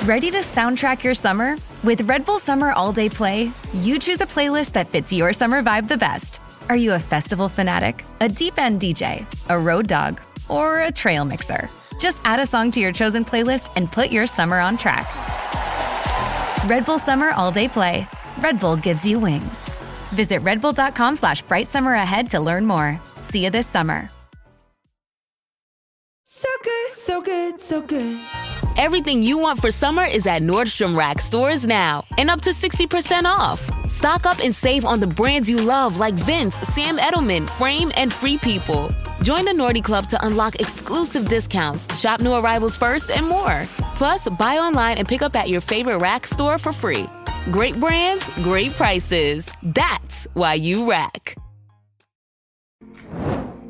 Ready to soundtrack your summer? With Red Bull Summer All Day Play, you choose a playlist that fits your summer vibe the best. Are you a festival fanatic, a deep end DJ, a road dog, or a trail mixer? Just add a song to your chosen playlist and put your summer on track. Red Bull Summer All Day Play. Red Bull gives you wings. Visit redbull.com/brightsummer to learn more. See you this summer. So good, so good, so good. Everything you want for summer is at Nordstrom Rack stores now, and up to 60% off. Stock up and save on the brands you love like Vince, Sam Edelman, Frame, and Free People. Join the Nordy Club to unlock exclusive discounts, shop new arrivals first, and more. Plus, buy online and pick up at your favorite Rack store for free. Great brands, great prices. That's why you Rack.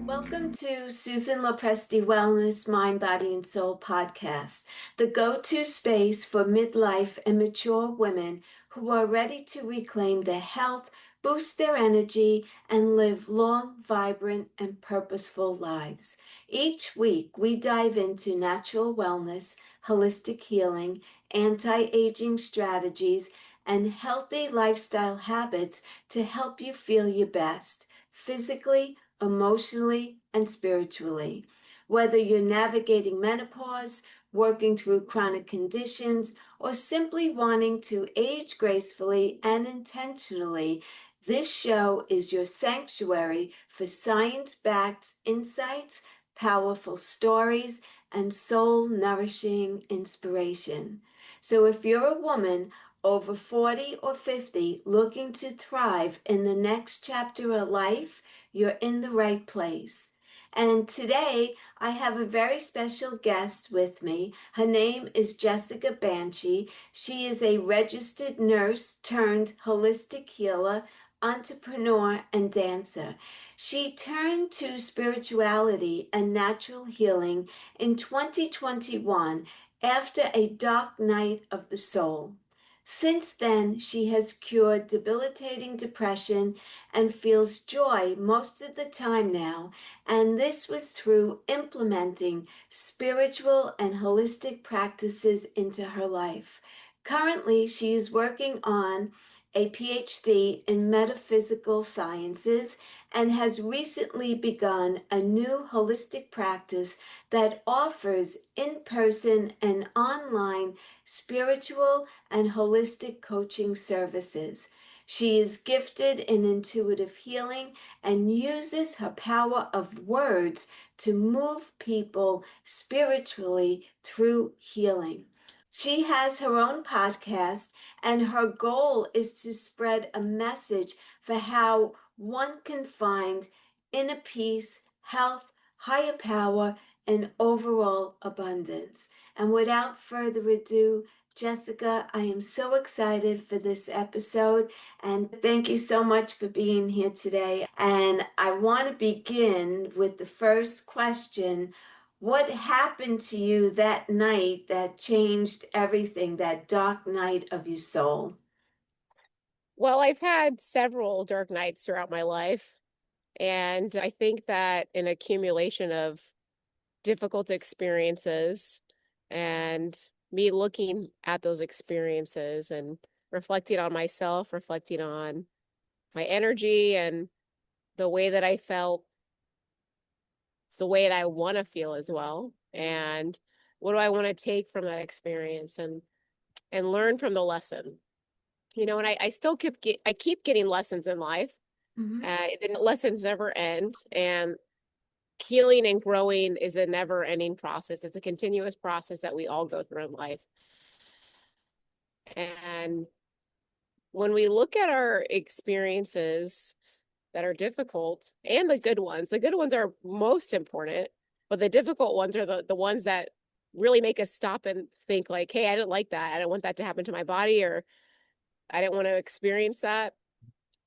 Welcome to Susan LoPresti Wellness, Mind, Body, and Soul podcast, the go-to space for midlife and mature women who are ready to reclaim their health, boost their energy, and live long, vibrant, and purposeful lives. Each week, we dive into natural wellness, holistic healing, anti-aging strategies, and healthy lifestyle habits to help you feel your best, physically, emotionally, and spiritually. Whether you're navigating menopause, working through chronic conditions, or simply wanting to age gracefully and intentionally, this show is your sanctuary for science-backed insights, powerful stories, and soul-nourishing inspiration. So if you're a woman over 40 or 50 looking to thrive in the next chapter of life, you're in the right place. And today I have a very special guest with me. Her name is Jesseca Banchy. She is a registered nurse turned holistic healer, entrepreneur, and dancer. She turned to spirituality and natural healing in 2021 after a dark night of the soul. Since then, she has cured debilitating depression and feels joy most of the time now, and this was through implementing spiritual and holistic practices into her life. Currently, she is working on a PhD in metaphysical sciences and has recently begun a new holistic practice that offers in-person and online spiritual and holistic coaching services. She is gifted in intuitive healing and uses her power of words to move people spiritually through healing. She has her own podcast, and her goal is to spread a message for how one can find inner peace, health, higher power, and overall abundance. And without further ado, Jesseca, I am so excited for this episode, and thank you so much for being here today. And I want to begin with the first question. What happened to you that night that changed everything, that dark night of your soul? Well, I've had several dark nights throughout my life, and I think that an accumulation of difficult experiences and me looking at those experiences and reflecting on myself, reflecting on my energy and the way that I felt, the way that I want to feel as well, and what do I want to take from that experience and learn from the lesson. And I still keep getting lessons in life. Mm-hmm. The lessons never end, and healing and growing is a never ending process. It's a continuous process that we all go through in life. And when we look at our experiences that are difficult and the good ones are most important, but the difficult ones are the ones that really make us stop and think like, hey, I didn't like that. I don't want that to happen to my body, or I didn't want to experience that.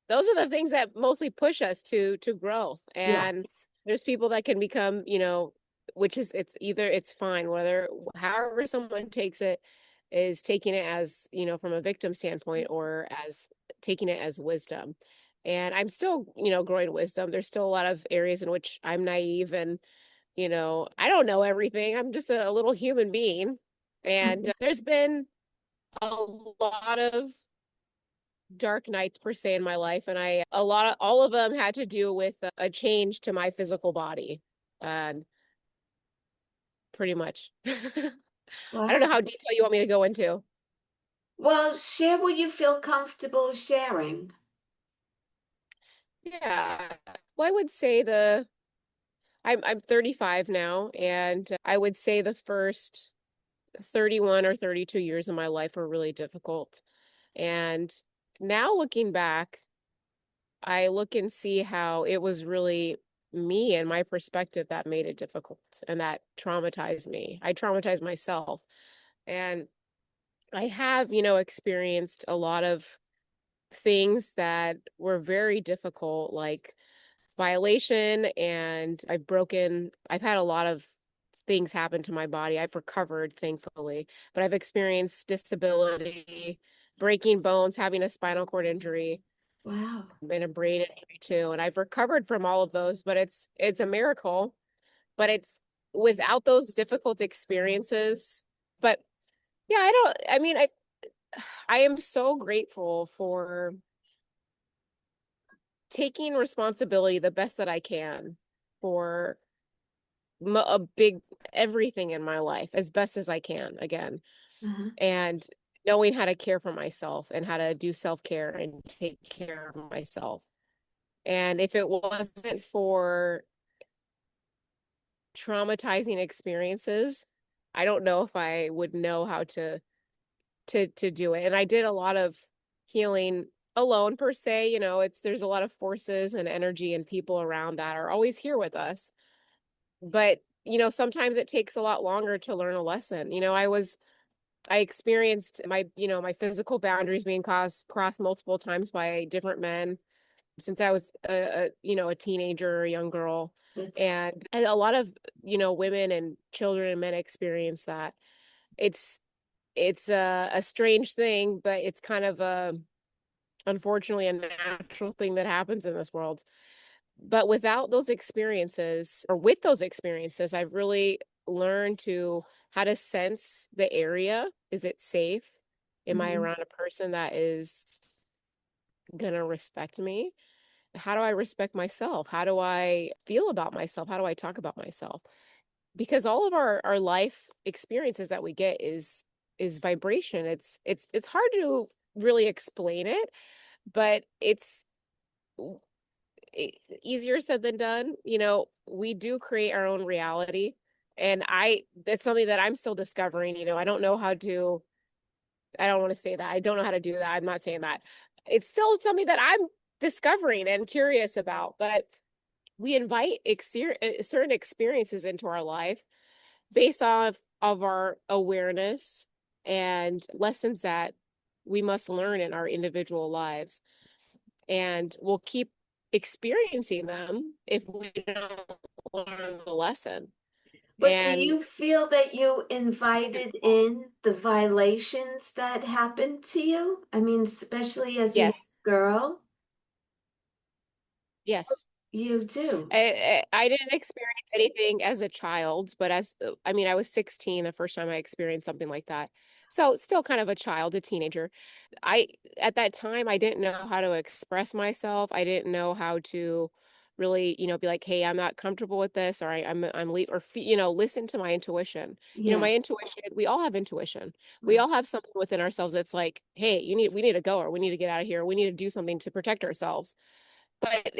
Those are the things that mostly push us to growth. And Yes. there's people that can become, which is, it's fine, however someone takes it, is taking it as, from a victim standpoint or as taking it as wisdom. And I'm still, growing wisdom. There's still a lot of areas in which I'm naive and, I don't know everything. I'm just a little human being. And there's been a lot of dark nights per se in my life, and all of them had to do with a change to my physical body, and pretty much. I don't Wow. know how detailed you want me to go into. Well, share what you feel comfortable sharing. Yeah. Well, I would say I'm 35 now, and I would say the first 31 or 32 years of my life were really difficult. And now looking back, I look and see how it was really me and my perspective that made it difficult and that traumatized me. I traumatized myself. And I have, experienced a lot of things that were very difficult, like violation, and I've had a lot of things happen to my body. I've recovered, thankfully, but I've experienced disability, breaking bones, having a spinal cord injury, Wow. and a brain injury too. And I've recovered from all of those, but it's a miracle. But it's without those difficult experiences. But yeah, I am so grateful for taking responsibility the best that I can for a big everything in my life as best as I can again, Uh-huh. and knowing how to care for myself and how to do self-care and take care of myself. And if it wasn't for traumatizing experiences, I don't know if I would know how to do it. And I did a lot of healing alone per se. There's a lot of forces and energy and people around that are always here with us. But, sometimes it takes a lot longer to learn a lesson. I experienced my physical boundaries being crossed multiple times by different men since I was a teenager or a young girl. It's And a lot of, women and children and men experience that. It's it's a strange thing, but it's kind of unfortunately a natural thing that happens in this world. But without those experiences, or with those experiences, I've really learned to how to sense the area. Is it safe? Am I mhm. around a person that is gonna respect me? How do I respect myself? How do I feel about myself? How do I talk about myself? Because all of our life experiences that we get is vibration. It's hard to really explain it, but it's easier said than done. We do create our own reality, and that's something that I'm still discovering. I don't want to say that. I don't know how to do that. I'm not saying that. It's still something that I'm discovering and curious about, but we invite certain experiences into our life based off of our awareness and lessons that we must learn in our individual lives. And we'll keep experiencing them if we don't learn the lesson. But do And you feel that you invited in the violations that happened to you? I mean, especially as a young yes, girl, yes. you do. I didn't experience anything as a child, but I was 16 the first time I experienced something like that. So still kind of a child, a teenager. I At that time I didn't know how to express myself. I didn't know how to really, be like, hey, I'm not comfortable with this, or I'm leave, or listen to my intuition. Yeah, My intuition, we all have intuition. We right. all have something within ourselves that's like, hey, we need to go, or we need to get out of here. We need to do something to protect ourselves. But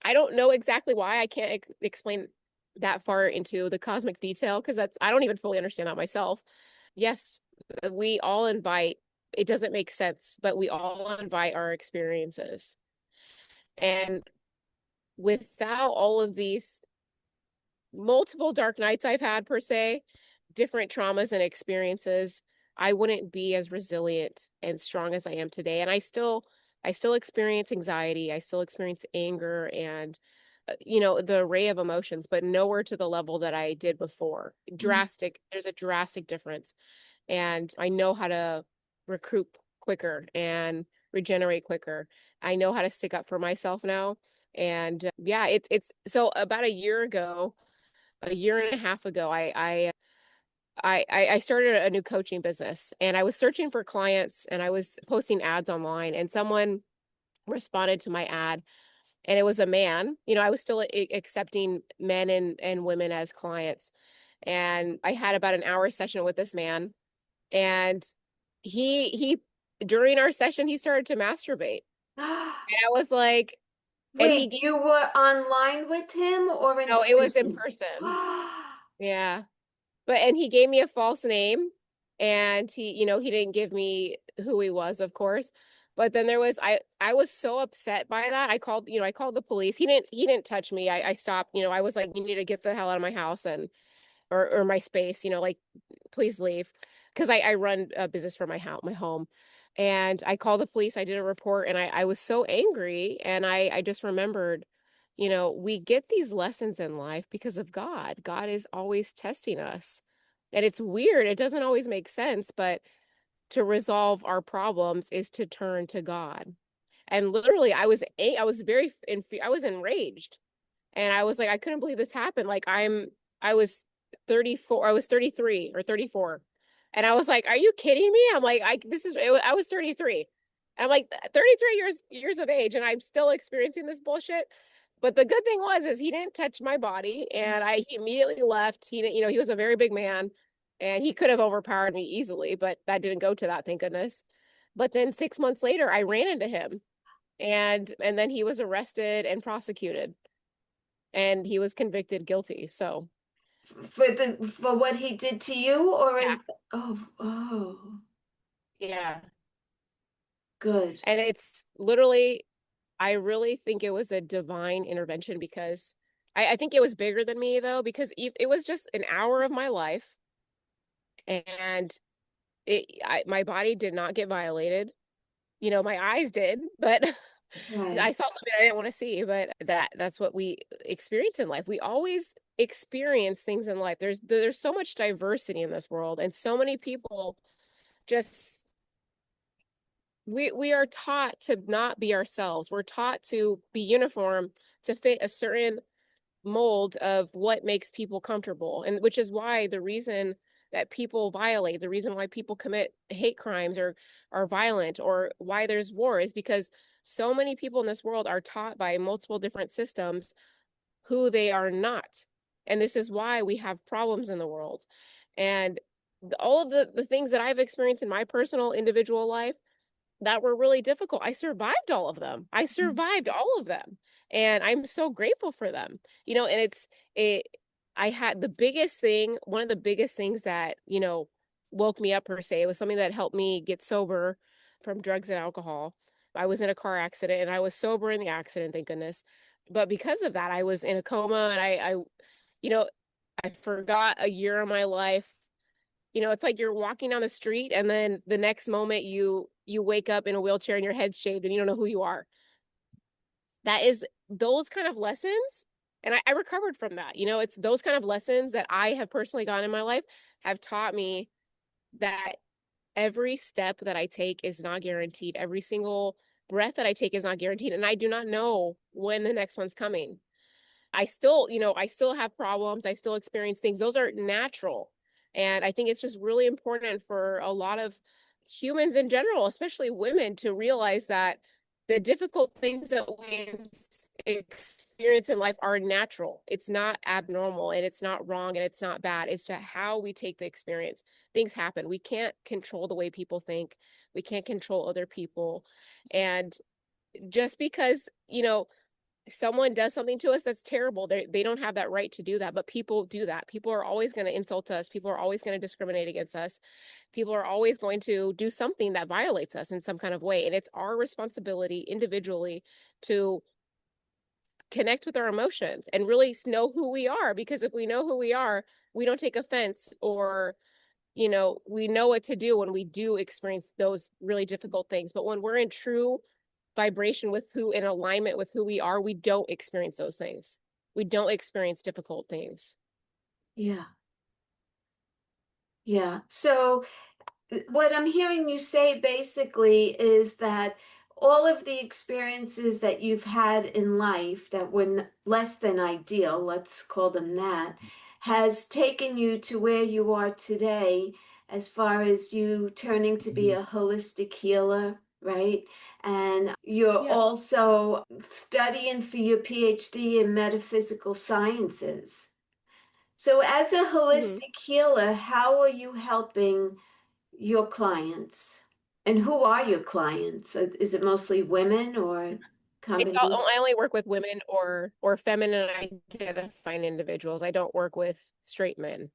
I don't know exactly why. I can't explain that far into the cosmic detail because I don't even fully understand that myself. Yes, we all invite, it doesn't make sense, but we all invite our experiences. And without all of these multiple dark nights I've had, per se, different traumas and experiences, I wouldn't be as resilient and strong as I am today. And I still experience anxiety. I still experience anger and, the array of emotions, but nowhere to the level that I did before. Mm. There's a drastic difference. And I know how to recruit quicker and regenerate quicker. I know how to stick up for myself now. And yeah, it's so about a year and a half ago, I started a new coaching business, and I was searching for clients, and I was posting ads online, and someone responded to my ad, and it was a man. I was still accepting men and women as clients. And I had about an hour session with this man, and he during our session, he started to masturbate. And I was like, and he Wait, you were online with him or in no, it was in person? person. Yeah. And he gave me a false name, and he didn't give me who he was, of course. But then I was so upset by that. I called the police. He didn't touch me. I stopped, I was like, you need to get the hell out of my house or my space, like, please leave. Because I run a business from my home. And I called the police, I did a report, and I was so angry. And I just remembered, we get these lessons in life because of God. God is always testing us. And it's weird. It doesn't always make sense, but to resolve our problems is to turn to God. And literally, I was enraged. And I was like, I couldn't believe this happened. Like, I was 34, I was 33 or 34. And I was like, are you kidding me? I'm like, I was 33. And I'm like, 33 years of age, and I'm still experiencing this bullshit. But the good thing is he didn't touch my body, and he immediately left. He didn't, he was a very big man, and he could have overpowered me easily, but that didn't go to that, thank goodness. But then 6 months later, I ran into him, and then he was arrested and prosecuted, and he was convicted guilty. So For what he did to you, or yeah, oh, yeah. good. And it's literally, I really think it was a divine intervention, because I think it was bigger than me, though, because it was just an hour of my life, and my body did not get violated. My eyes did, but I Right. saw something I didn't want to see. But that's what we experience in life. We always experience things in life. There's so much diversity in this world, and so many people just we are taught to not be ourselves. We're taught to be uniform, to fit a certain mold of what makes people comfortable, and which is why the reason that people violate, the reason why people commit hate crimes or are violent, or why there's war, is because so many people in this world are taught by multiple different systems who they are not. And this is why we have problems in the world. And all of the things that I've experienced in my personal individual life that were really difficult, I survived all of them. I survived all of them. And I'm so grateful for them. And I had one of the biggest things that, woke me up, per se. It was something that helped me get sober from drugs and alcohol. I was in a car accident, and I was sober in the accident, thank goodness. But because of that, I was in a coma, and you know, I forgot a year of my life. It's like you're walking down the street, and then the next moment you wake up in a wheelchair and your head's shaved and you don't know who you are. That is those kind of lessons. And I recovered from that. It's those kind of lessons that I have personally gotten in my life have taught me that every step that I take is not guaranteed. Every single breath that I take is not guaranteed. And I do not know when the next one's coming. I still have problems. I still experience things. Those are natural. And I think it's just really important for a lot of humans in general, especially women, to realize that the difficult things that we experience in life are natural. It's not abnormal, and it's not wrong, and it's not bad. It's just how we take the experience. Things happen. We can't control the way people think. We can't control other people. And just because, someone does something to us that's terrible, they don't have that right to do that, but people do that. People are always going to insult us. People are always going to discriminate against us. People are always going to do something that violates us in some kind of way, and it's our responsibility individually to connect with our emotions and really know who we are, because if we know who we are, we don't take offense, or we know what to do when we do experience those really difficult things. But when we're in true vibration with in alignment with who we are, we don't experience those things. We don't experience difficult things. Yeah. Yeah. So what I'm hearing you say basically is that all of the experiences that you've had in life that were less than ideal, let's call them that, has taken you to where you are today, as far as you turning to be a holistic healer, right? And you're Yeah. also studying for your PhD in metaphysical sciences. So, as a hmm holistic healer, how are you helping your clients? And who are your clients? Is it mostly women or combination? I only work with women or feminine identifying individuals. I don't work with straight men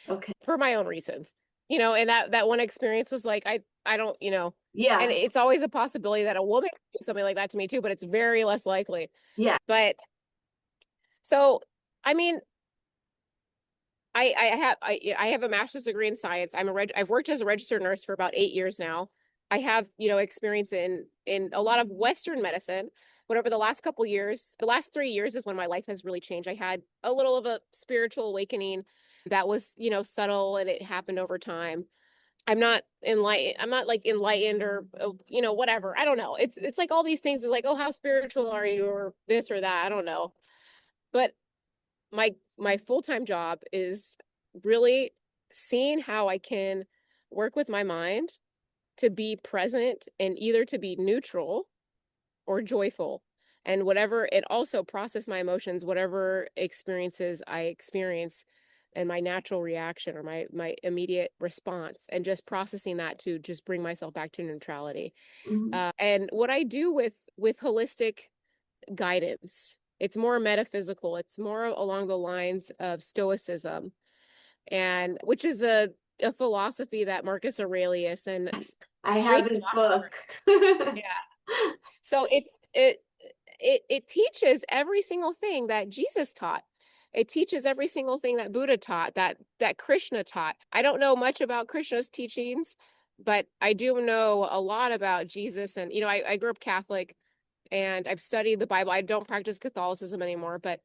Okay. for my own reasons. And that one experience was like I don't, and Yeah. it's always a possibility that a woman could do something like that to me too, but it's very less likely. Yeah. But so I mean, I have a master's degree in science. I've worked as a registered nurse for about 8 years now. I have, experience in a lot of Western medicine. But over the last couple years, the last 3 years is when my life has really changed. I had a little of a spiritual awakening that was, subtle, and it happened over time. I'm not enlightened. I'm not like enlightened or, whatever. I don't know. It's like all these things is like, oh, how spiritual are you, or this or that. I don't know. But my full-time job is really seeing how I can work with my mind to be present and either to be neutral or joyful, and whatever it also process my emotions, whatever experiences I experience, and my natural reaction or my immediate response, and just processing that to just bring myself back to neutrality. Mhm. And what I do with holistic guidance, it's more metaphysical, it's more along the lines of stoicism, and which is a philosophy that Marcus Aurelius and I have great his philosophers. book. Yeah. So it teaches every single thing that Jesus taught. It teaches every single thing that Buddha taught, that Krishna taught. I don't know much about Krishna's teachings, but I do know a lot about Jesus. And I grew up Catholic, and I've studied the Bible. I don't practice Catholicism anymore, but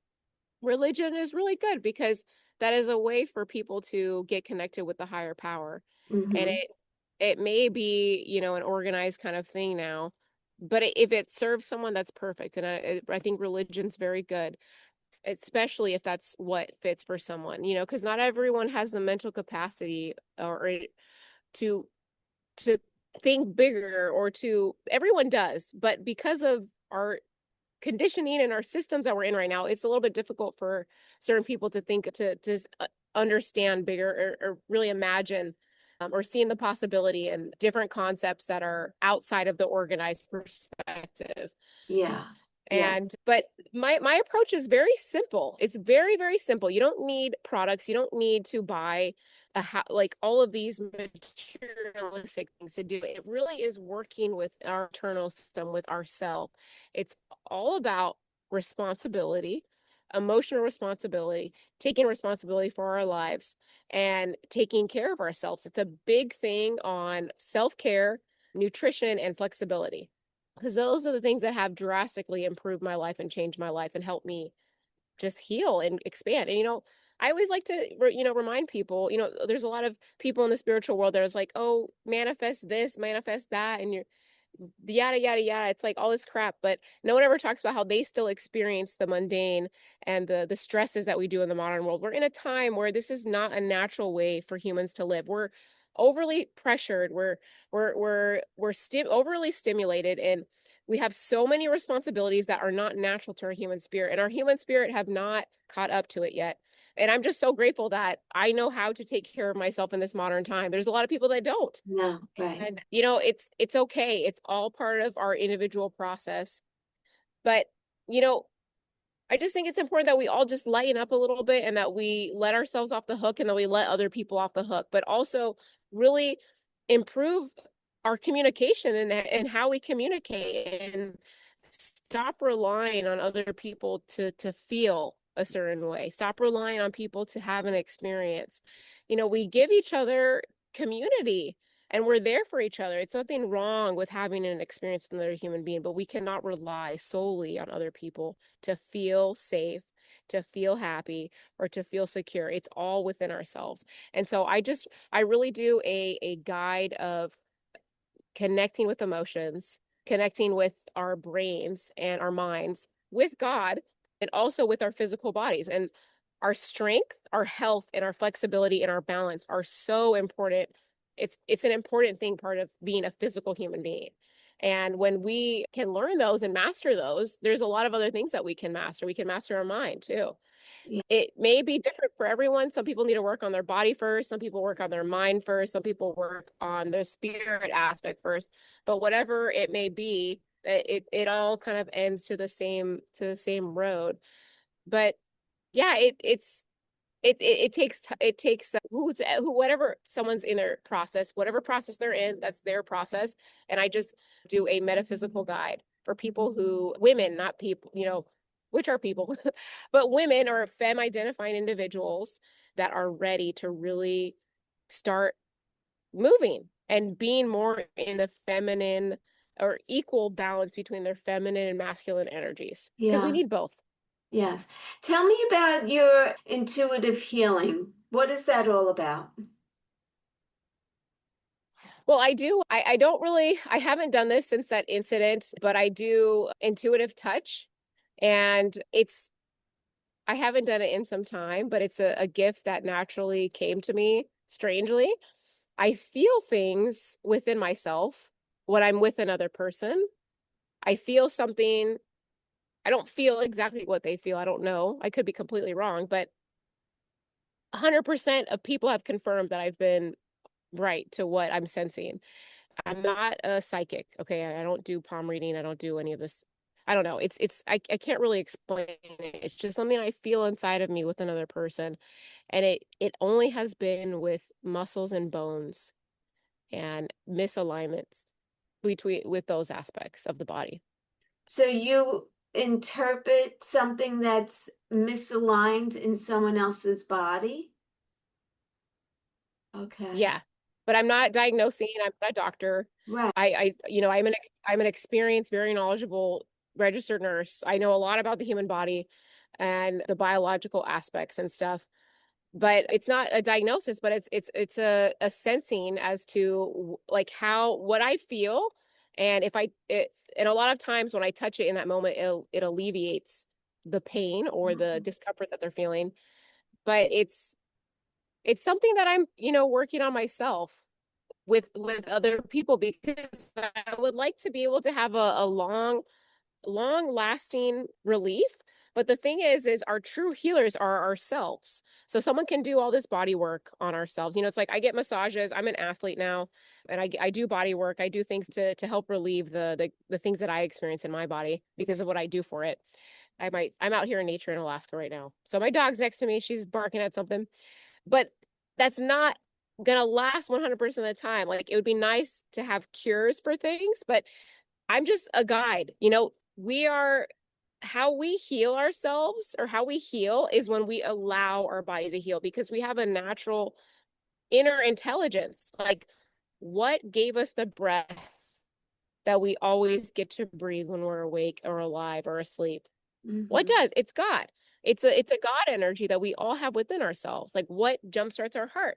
religion is really good because that is a way for people to get connected with the higher power. And Hmm. it may be, an organized kind of thing now, but if it serves someone, that's perfect. And I think religion's very good, especially if that's what fits for someone, because not everyone has the mental capacity or to to think bigger, or to everyone does, but because of our conditioning and our systems that we're in right now, it's a little bit difficult for certain people to think to understand bigger, or really imagine, or seeing the possibility and different concepts that are outside of the organized perspective. Yeah. Yeah. And but my approach is very simple. It's very, very simple. You don't need products. You don't need to buy like all of these materialistic things to do it. It really is working with our internal system, with ourself. It's all about responsibility, emotional responsibility, taking responsibility for our lives, and taking care of ourselves. It's a big thing on self-care, nutrition, and flexibility, because those are the things that have drastically improved my life and changed my life and helped me just heal and expand. And I always like to remind people, there's a lot of people in the spiritual world that is like, oh, manifest this, manifest that, and you're yada yada yada. It's like all this crap, but no one ever talks about how they still experience the mundane and the stresses that we do in the modern world. We're in a time where this is not a natural way for humans to live. We're overly pressured. We're overly stimulated, and we have so many responsibilities that are not natural to our human spirit, and our human spirit have not caught up to it yet. And I'm just so grateful that I know how to take care of myself in this modern time. There's a lot of people that don't. No. Right. And it's okay. It's all part of our individual process. But you know, I just think it's important that we all just lighten up a little bit, and that we let ourselves off the hook, and that we let other people off the hook, but also really improve our communication and how we communicate, and stop relying on other people to feel a certain way. Stop relying on people to have an experience. We give each other community, and we're there for each other. It's nothing wrong with having an experience with another human being, but we cannot rely solely on other people to feel safe, to feel happy, or to feel secure. It's all within ourselves. And so I really do a guide of connecting with emotions, connecting with our brains and our minds, with God, and also with our physical bodies. And our strength, our health, and our flexibility and our balance are so important. It's an important thing, part of being a physical human being. And when we can learn those and master those, there's a lot of other things that we can master. We can master our mind too. Yeah. It may be different for everyone. Some people need to work on their body first. Some people work on their mind first. Some people work on their spirit aspect first. But whatever it may be, it all kind of ends to the same road. But yeah, it takes whatever someone's in their process, whatever process they're in, that's their process. And I just do a metaphysical guide for people who, women, not people, which are people, but women or femme identifying individuals that are ready to really start moving and being more in the feminine or equal balance between their feminine and masculine energies, because we Yeah. need both. Yes. Tell me about your intuitive healing. What is that all about? Well, I do. I don't really, I haven't done this since that incident, but I do intuitive touch. And I haven't done it in some time, but it's a gift that naturally came to me strangely. I feel things within myself when I'm with another person. I feel something. I don't feel exactly what they feel. I don't know. I could be completely wrong, but 100% of people have confirmed that I've been right to what I'm sensing. I'm not a psychic. Okay. I don't do palm reading. I don't do any of this. I don't know. I can't really explain it. It's just something I feel inside of me with another person. And it only has been with muscles and bones and misalignments with those aspects of the body. So you interpret something that's misaligned in someone else's body? Okay. Yeah. But I'm not diagnosing. I'm not a doctor. Right. I'm an experienced, very knowledgeable registered nurse. I know a lot about the human body and the biological aspects and stuff. But it's not a diagnosis, but it's a sensing as to like what I feel. And and a lot of times when I touch it in that moment, it alleviates the pain or the discomfort that they're feeling. But it's something that I'm, working on myself with other people, because I would like to be able to have a long lasting relief. But the thing is our true healers are ourselves. So someone can do all this body work on ourselves. It's like I get massages. I'm an athlete now, and I do body work. I do things to help relieve the things that I experience in my body because of what I do for it. I'm out here in nature in Alaska right now. So my dog's next to me. She's barking at something. But that's not gonna last 100% of the time. Like, it would be nice to have cures for things, but I'm just a guide. How we heal ourselves, or how we heal, is when we allow our body to heal, because we have a natural inner intelligence. Like, what gave us the breath that we always get to breathe when we're awake or alive or asleep? What does? It's God. It's a God energy that we all have within ourselves. Like, what jumpstarts our heart?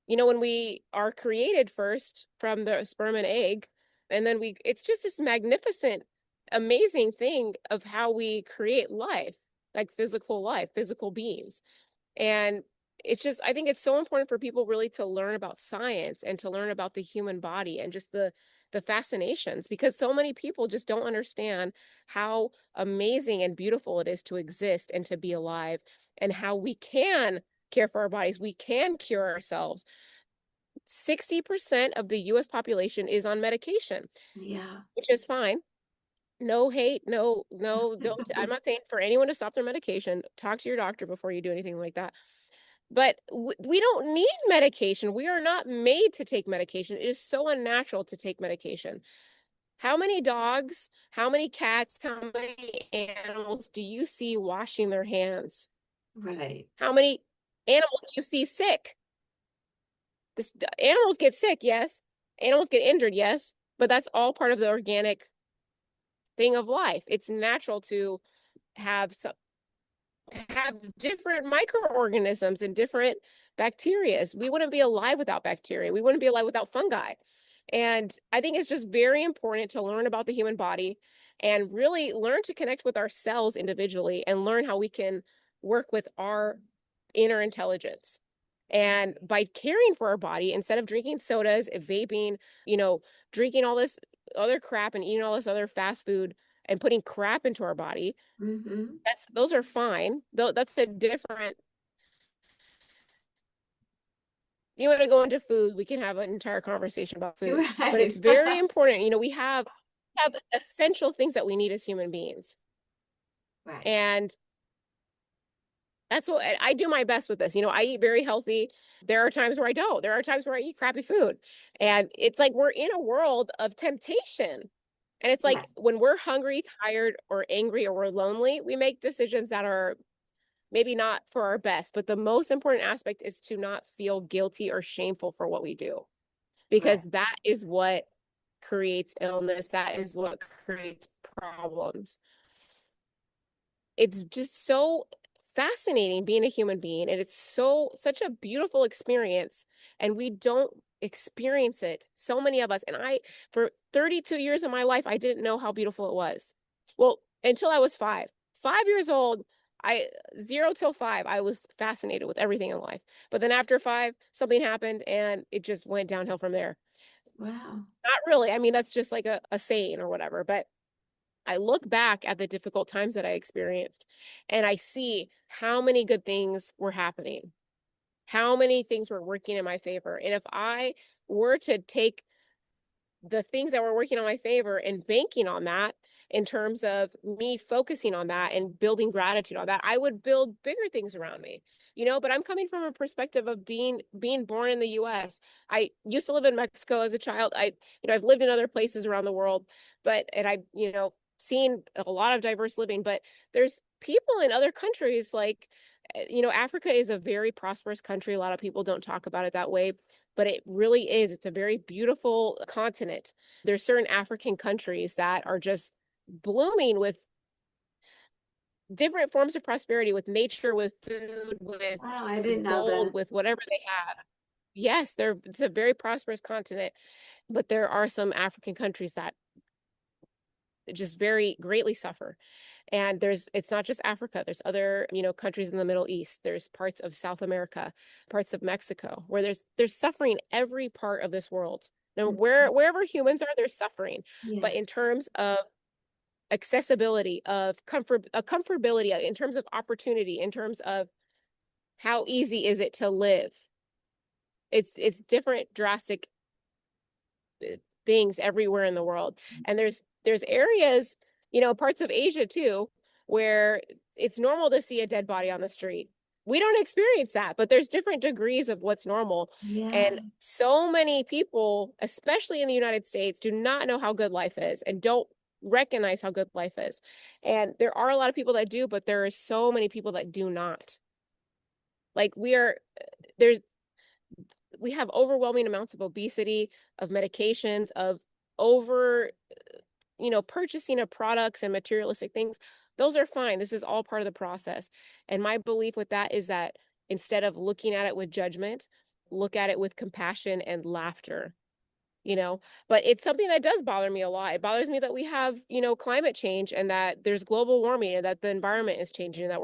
When we are created first from the sperm and egg, and then it's just this magnificent, amazing thing of how we create life, like physical beings. And I think it's so important for people really to learn about science and to learn about the human body and just the fascinations, because so many people just don't understand how amazing and beautiful it is to exist and to be alive, and how we can care for our bodies. We can cure ourselves. 60% of the US population is on medication. Yeah. Which is fine. No hate, no, don't. I'm not saying for anyone to stop their medication. Talk to your doctor before you do anything like that. But we don't need medication. We are not made to take medication. It is so unnatural to take medication. How many dogs, how many cats, how many animals do you see washing their hands? Right. How many animals do you see sick? Animals get sick, yes. Animals get injured, yes. But that's all part of the organic thing of life. It's natural to have different microorganisms and different bacteria. We wouldn't be alive without bacteria. We wouldn't be alive without fungi. And I think it's just very important to learn about the human body and really learn to connect with our cells individually, and learn how we can work with our inner intelligence. And by caring for our body, instead of drinking sodas, vaping, drinking all this other crap and eating all this other fast food and putting crap into our body, those are fine. Though that's a different. You want to go into food, we can have an entire conversation about food. But it's very important. We have essential things that we need as human beings. Right. And that's what I do my best with this. I eat very healthy. There are times where I don't. There are times where I eat crappy food. And it's like we're in a world of temptation. And it's like Yes. when we're hungry, tired, or angry, or we're lonely, we make decisions that are maybe not for our best. But the most important aspect is to not feel guilty or shameful for what we do, because that is what creates illness. That is what creates problems. It's just so fascinating being a human being, and it's such a beautiful experience, and we don't experience it, so many of us. And for 32 years of my life, I didn't know how beautiful it was. Well, until I was 5 years old. 0 till 5, I was fascinated with everything in life. But then after 5, something happened and it just went downhill from there. Wow. Not really. I mean, that's just like a saying or whatever. But I look back at the difficult times that I experienced, and I see how many good things were happening, how many things were working in my favor. And if I were to take the things that were working on my favor and banking on that, in terms of me focusing on that and building gratitude on that, I would build bigger things around me, but I'm coming from a perspective of being born in the US. I used to live in Mexico as a child. I've lived in other places around the world, and I've, seen a lot of diverse living, but there's people in other countries like, Africa is a very prosperous country. A lot of people don't talk about it that way, but it really is. It's a very beautiful continent. There's certain African countries that are just blooming with different forms of prosperity, with nature, with food, with Wow, I didn't know gold, that. with whatever they have. Yes, it's a very prosperous continent, but there are some African countries that just very greatly suffer. And it's not just Africa. There's other, countries in the Middle East. There's parts of South America, parts of Mexico, where there's suffering every part of this world. Now, wherever humans are, there's suffering. Yeah. But in terms of accessibility, of comfortability, in terms of opportunity, in terms of how easy is it to live, it's different, drastic things everywhere in the world. And there's areas, parts of Asia too, where it's normal to see a dead body on the street. We don't experience that, but there's different degrees of what's normal. Yeah. And so many people, especially in the United States, do not know how good life is and don't recognize how good life is. And there are a lot of people that do, but there are so many people that do not. Like we have overwhelming amounts of obesity, of medications, of purchasing of products and materialistic things. Those are fine. This is all part of the process. And my belief with that is that instead of looking at it with judgment, look at it with compassion and laughter. But it's something that does bother me a lot. It bothers me that we have, climate change, and that there's global warming, and that the environment is changing, and that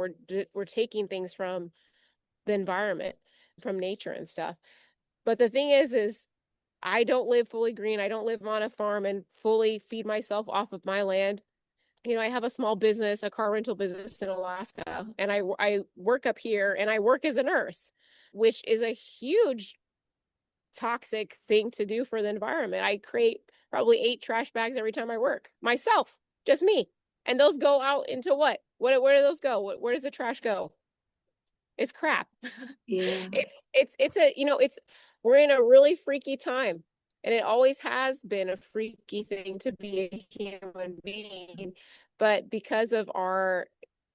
we're taking things from the environment, from nature and stuff. But the thing is I don't live fully green. I don't live on a farm and fully feed myself off of my land. I have a small business, a car rental business in Alaska, and I work up here, and I work as a nurse, which is a huge toxic thing to do for the environment. I create probably 8 trash bags every time I work myself, just me. And those go out into what? Where do those go? Where does the trash go? It's crap. Yeah. We're in a really freaky time, and it always has been a freaky thing to be a human being. But because of our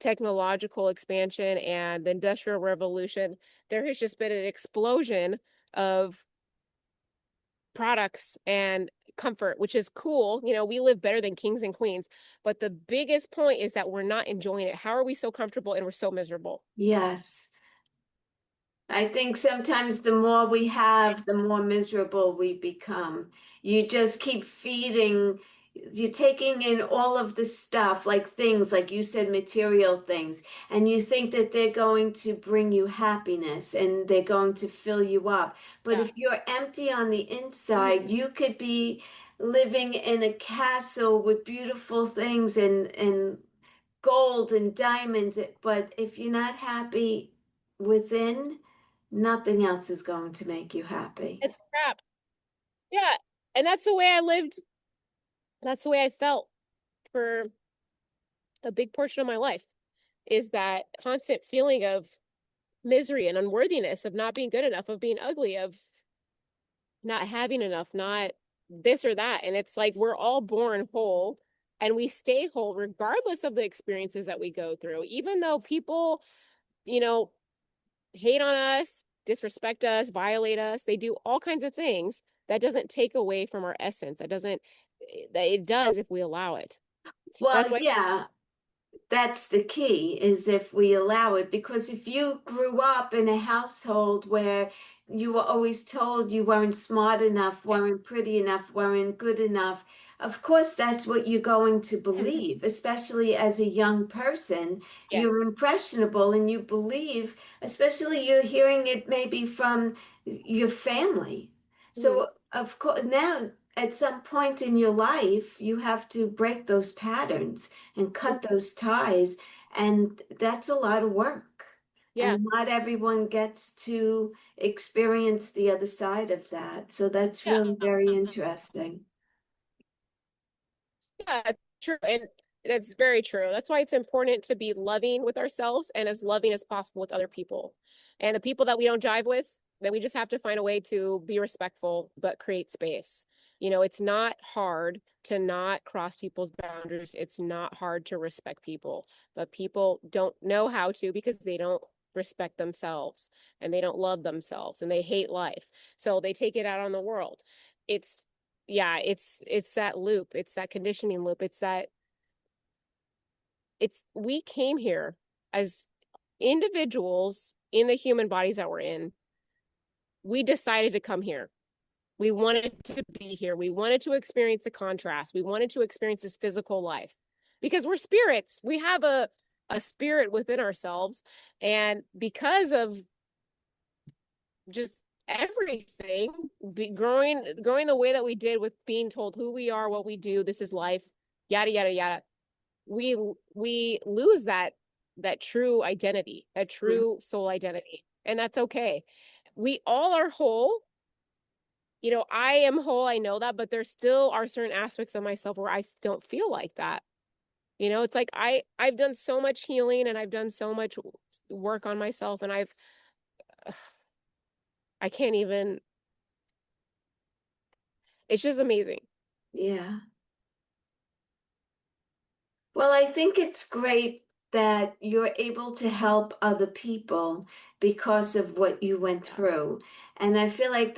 technological expansion and the Industrial Revolution, there has just been an explosion of products and comfort, which is cool. We live better than kings and queens, but the biggest point is that we're not enjoying it. How are we so comfortable and we're so miserable? Yes. I think sometimes the more we have, the more miserable we become. You just keep feeding you're taking in all of the stuff, like things, like you said, material things, and you think that they're going to bring you happiness and they're going to fill you up. But Yeah. if you're empty on the inside, you could be living in a castle with beautiful things and gold and diamonds, but if you're not happy within, nothing else is going to make you happy. It's crap. Yeah. And that's the way I lived. That's the way I felt for a big portion of my life, is that constant feeling of misery and unworthiness, of not being good enough, of being ugly, of not having enough, not this or that. And it's like we're all born whole and we stay whole regardless of the experiences that we go through, even though people, you know, hate on us, disrespect us, violate us. They do all kinds of things. That doesn't take away from our essence. It does if we allow it. That's Well, why. yeah, that's the key, is if we allow it. Because if you grew up in a household where you were always told you weren't smart enough, Yeah. weren't pretty enough, weren't good enough, of course that's what you're going to believe, especially as a young person. You're Yes. impressionable and you believe, especially you're hearing it maybe from your family. Mhm. So of course now at some point in your life you have to break those patterns and cut those ties. And that's a lot of work. Yeah. And not everyone gets to experience the other side of that. So that's Yeah. really very interesting. Yeah, it's true. And that's very true. That's why it's important to be loving with ourselves and as loving as possible with other people. And the people that we don't jive with, then we just have to find a way to be respectful, but create space. It's not hard to not cross people's boundaries. It's not hard to respect people, but people don't know how to because they don't respect themselves and they don't love themselves and they hate life. So they take it out on the world. It's yeah, it's that loop, it's that conditioning loop, it's we came here as individuals in the human bodies that we're in. We decided to come here. We wanted to be here. We wanted to experience the contrast. We wanted to experience this physical life because we're spirits. We have a spirit within ourselves, and because of just everything, growing the way that we did, with being told who we are, what we do, this is life, yada yada yada, we lose that true identity, that Mhm. true soul identity, and that's okay. We all are whole. I am whole, I know that, but there still are certain aspects of myself where I don't feel like that. It's like I've done so much healing and I've done so much work on myself, and I can't even, it's just amazing. Yeah. Well, I think it's great that you're able to help other people because of what you went through. And I feel like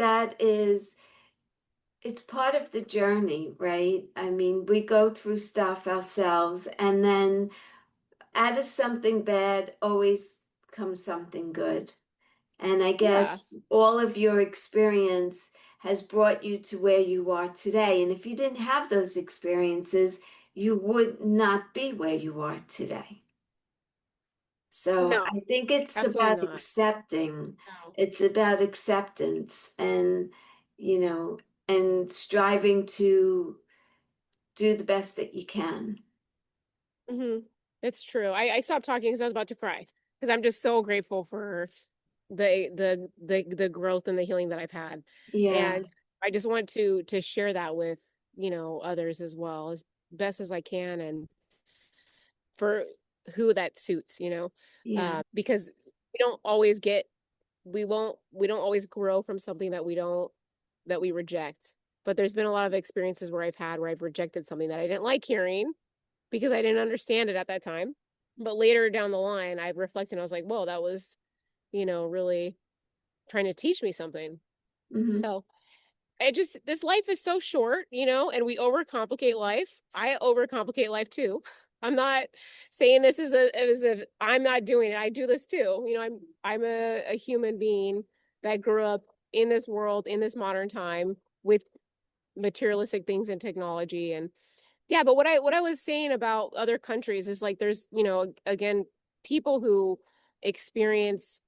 it's part of the journey, right? I mean, we go through stuff ourselves, and then out of something bad always comes something good. And I Yeah. guess all of your experience has brought you to where you are today. And if you didn't have those experiences, you would not be where you are today. So No, I think it's absolutely about not. accepting. No. It's about acceptance and, you know, and striving to do the best that you can. Hmm. It's true. I stopped talking because I was about to cry, because I'm just so grateful for the growth and the healing that I've had. Yeah. And I just want to share that with, others as well, as best as I can, and for who that suits, Yeah. because we don't always get, we don't always grow from something that we reject. But there's been a lot of experiences where I've rejected something that I didn't like hearing because I didn't understand it at that time. But later down the line, I reflected and I was like, whoa, that was, really trying to teach me something. Hmm. So this life is so short, and we overcomplicate life. I overcomplicate life too. I'm not saying this is as if I'm not doing it. I do this too. I'm a human being that grew up in this world, in this modern time, with materialistic things and technology. And Yeah, but what I was saying about other countries is like there's, again, people who experience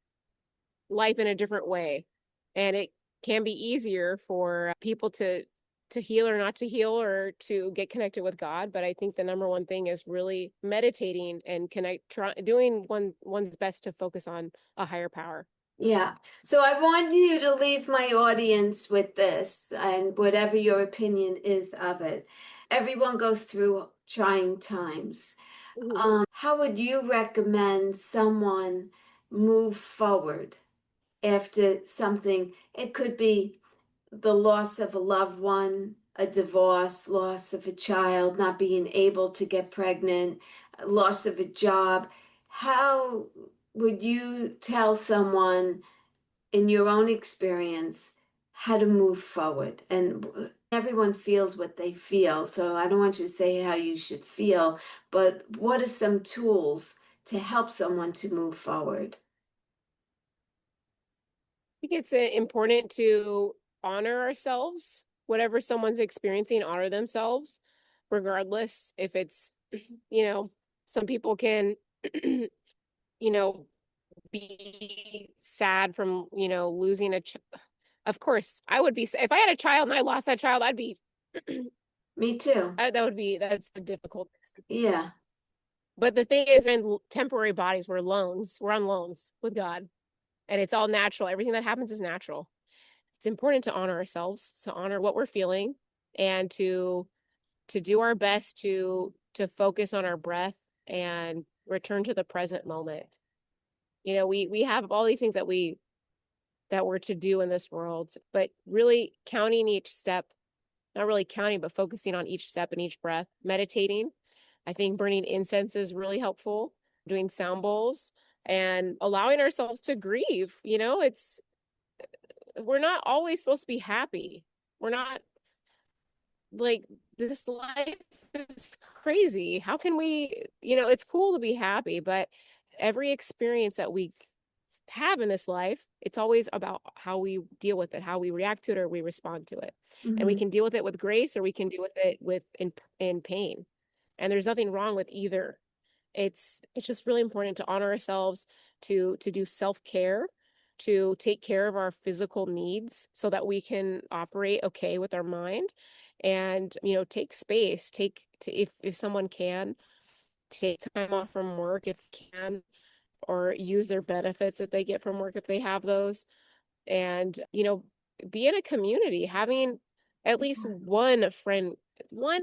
life in a different way. And it can be easier for people to heal or not to heal or to get connected with God. But I think the number one thing is really meditating and doing one's best to focus on a higher power. Yeah. So I want you to leave my audience with this and whatever your opinion is of it. Everyone goes through trying times. Mhm. How would you recommend someone move forward after something? It could be the loss of a loved one, a divorce, loss of a child, not being able to get pregnant, loss of a job. How would you tell someone in your own experience how to move forward? And everyone feels what they feel, so I don't want you to say how you should feel, but what are some tools to help someone to move forward? I think it's important to honor ourselves, whatever someone's experiencing, honor themselves, regardless if it's, you know, some people can, you know, be sad from, losing of course, I would be, if I had a child and I lost that child, I'd be, Me too. that's a difficult experience. Yeah. But the thing is, in temporary bodies, we're on loans with God, and it's all natural. Everything that happens is natural. It's important to honor ourselves, to honor what we're feeling, and to do our best to focus on our breath and return to the present moment. We have all these things that we're to do in this world, but really counting each step, not really counting, but focusing on each step and each breath, meditating. I think burning incense is really helpful, doing sound bowls and allowing ourselves to grieve. We're not always supposed to be happy. We're not, like, this life is crazy. How can it's cool to be happy, but every experience that we have in this life, it's always about how we deal with it, how we react to it, or we respond to it. And we Mhm. can deal with it with grace, or we can deal with it in pain. And there's nothing wrong with either. It's just really important to honor ourselves, to do self-care, to take care of our physical needs so that we can operate okay with our mind, and take space, if someone can take time off from work if they can, or use their benefits that they get from work if they have those, and be in a community, having at least one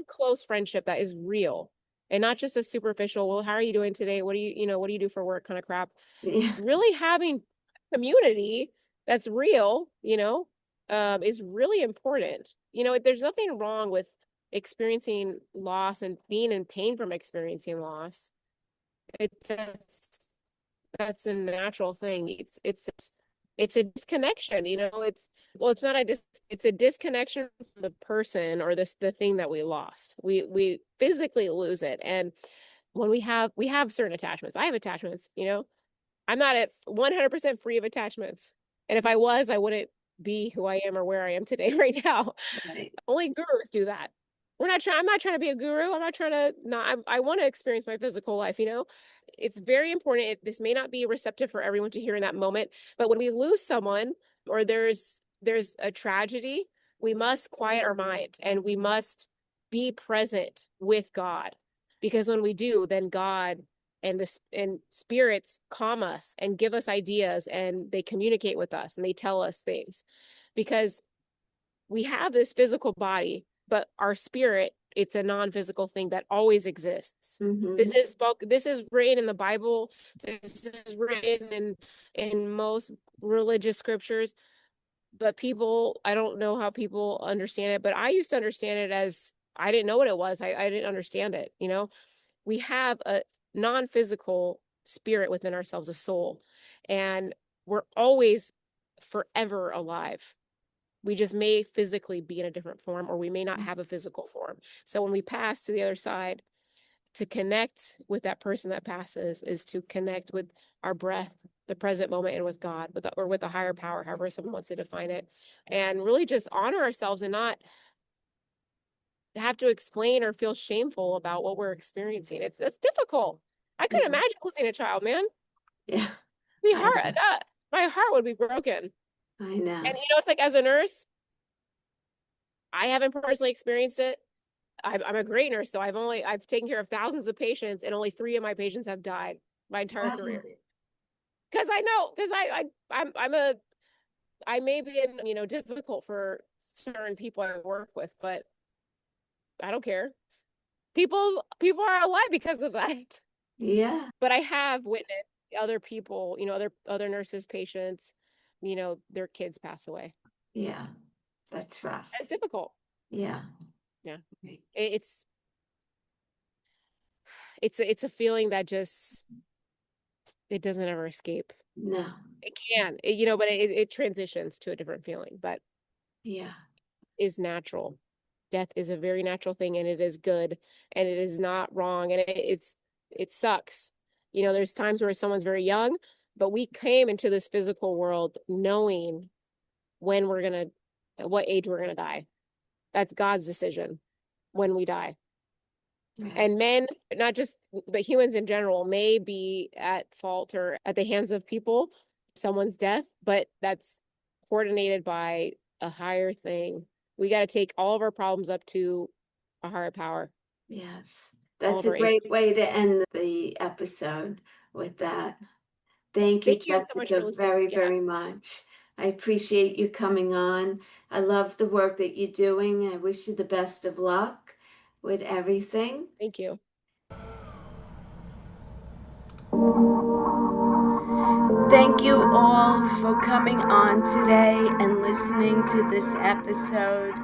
close friendship that is real, and not just a superficial, well, how are you doing today, what do you do for work kind of crap. Yeah. Really having community that's real, is really important. There's nothing wrong with experiencing loss and being in pain from experiencing loss. It That's a natural thing. It's a disconnection, it's not it's a disconnection from the person or the thing that we lost. We physically lose it. And when we have certain attachments. I have attachments, I'm not at 100% free of attachments. And if I was, I wouldn't be who I am or where I am today right now. Right. Only gurus do that. I'm not trying to be a guru. I'm not trying to not, I want to experience my physical life, It's very important. This may not be receptive for everyone to hear in that moment, but when we lose someone, or there's a tragedy, we must quiet our mind and we must be present with God. Because when we do, then God and spirits calm us and give us ideas, and they communicate with us and they tell us things. Because we have this physical body, but our spirit, it's a non-physical thing that always exists. Mhm. This is written in the Bible. This is written in most religious scriptures. But people, I don't know how people understand it, but I used to understand it as, I didn't know what it was. I didn't understand it. We have a non-physical spirit within ourselves, a soul, and we're always forever alive. We just may physically be in a different form, or we may not have a physical form. So when we pass to the other side, to connect with that person that passes is to connect with our breath, the present moment, and with God, or with a higher power, however someone wants to define it, and really just honor ourselves, and not have to explain or feel shameful about what we're experiencing. It's difficult. I couldn't imagine losing a child, man. Yeah. It'd be I hard. know. My heart would be broken. I know. And it's like, as a nurse, I haven't personally experienced it. I'm a great nurse, so I've taken care of thousands of patients, and only 3 of my patients have died my entire Wow. career. Because I may be difficult for certain people I work with, but I don't care. People are alive because of that. Yeah. But I have witnessed other people, other nurses, patients, their kids pass away. Yeah. That's rough. It's difficult. Yeah. Yeah. It's a feeling that just, it doesn't ever escape. No. It can, but it transitions to a different feeling, but Yeah. is natural. Death is a very natural thing, and it is good, and it is not wrong, and it sucks. There's times where someone's very young, but we came into this physical world knowing what age we're gonna die. That's God's decision when we die. Right. And men, not just, but humans in general, may be at fault or at the hands of people, someone's death, but that's coordinated by a higher thing. We got to take all of our problems up to a higher power. Yes. All That's of a our great way to end the episode with that. Thank you, Thank you so much for Jesseca, listening. very, Yeah, very much. I appreciate you coming on. I love the work that you're doing. I wish you the best of luck with everything. thank you. Thank you all for coming on today and listening to this episode.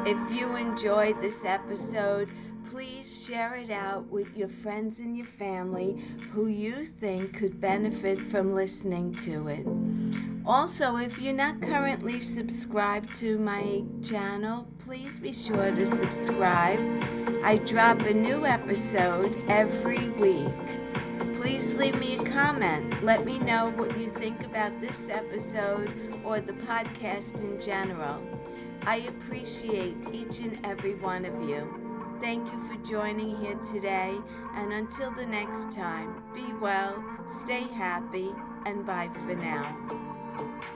If you enjoyed this episode, please share it out with your friends and your family who you think could benefit from listening to it. Also, if you're not currently subscribed to my channel, please be sure to subscribe. I drop a new episode every week. Please leave me a comment. Let me know what you think about this episode or the podcast in general. I appreciate each and every one of you. Thank you for joining here today, and until the next time, be well, stay happy, and bye for now.